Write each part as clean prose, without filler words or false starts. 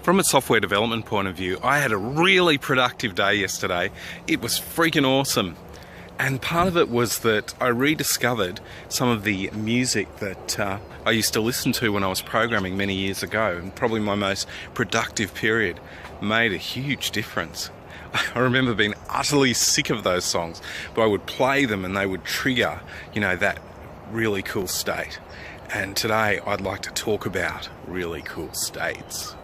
From a software development point of view, I had a really productive day yesterday. It was freaking awesome. And part of it was that I rediscovered some of the music that I used to listen to when I was programming many years ago, and probably my most productive period. Made a huge difference. I remember being utterly sick of those songs, but I would play them and they would trigger, that really cool state. And today I'd like to talk about really cool states.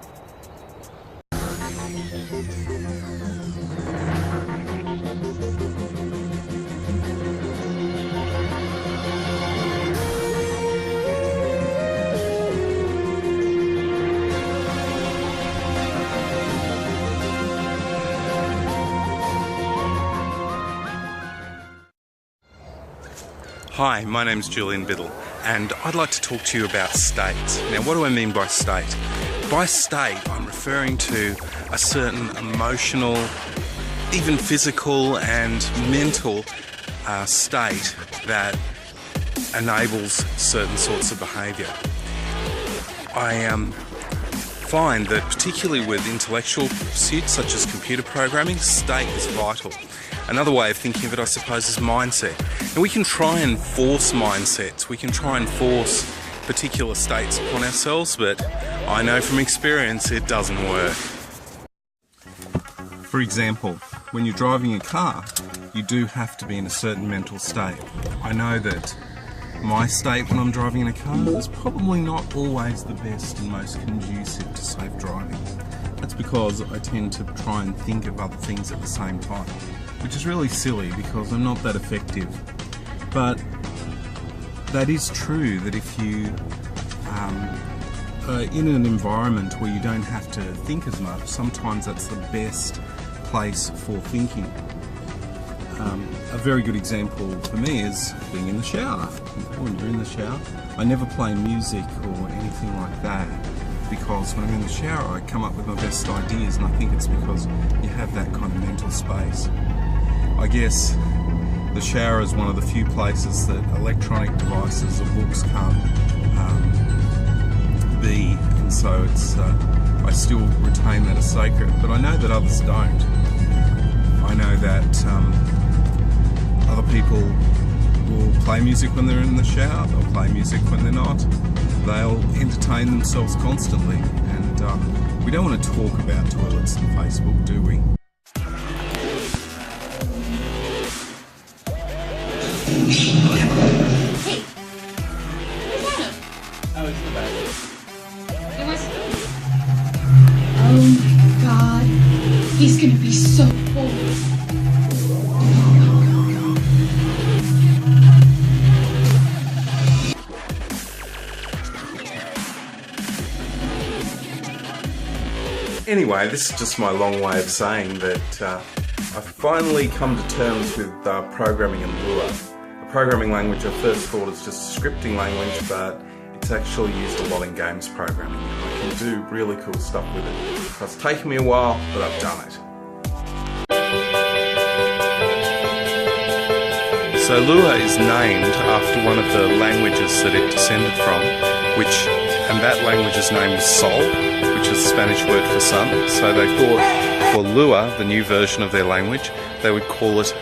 Hi, my name's Julian Biddle, and I'd like to talk to you about states. Now, what do I mean by state? By state, I'm referring to a certain emotional, even physical and mental state that enables certain sorts of behaviour. I find that particularly with intellectual pursuits such as computer programming, state is vital. Another way of thinking of it, I suppose, is mindset. And we can try and force mindsets, we can try and force particular states upon ourselves, but I know from experience it doesn't work. For example, when you're driving a car, you do have to be in a certain mental state. I know that my state when I'm driving in a car is probably not always the best and most conducive to safe driving. That's because I tend to try and think of other things at the same time, which is really silly because I'm not that effective. But that is true, that if you are in an environment where you don't have to think as much, sometimes that's the best place for thinking. A very good example for me is being in the shower. When you're in the shower, I never play music or anything like that, because when I'm in the shower I come up with my best ideas, and I think it's because you have that kind of mental space. I guess the shower is one of the few places that electronic devices or books can't be, and so it's I still retain that as sacred, but I know that others don't. I know that other people will play music when they're in the shower, they'll play music when they're not, they'll entertain themselves constantly, and we don't want to talk about toilets and Facebook, do we? Hey! Where's Adam? Oh, it's in the back. It was... Oh my god. He's gonna be so cold. Anyway, this is just my long way of saying that I've finally come to terms with programming in Lua. A programming language I first thought was just a scripting language, but it's actually used a lot in games programming. I can do really cool stuff with it. So it's taken me a while, but I've done it. So Lua is named after one of the languages that it descended from, and that language's name is Sol, which is the Spanish word for sun. So they thought for Lua, the new version of their language, they would call it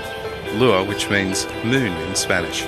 Lua, which means moon in Spanish.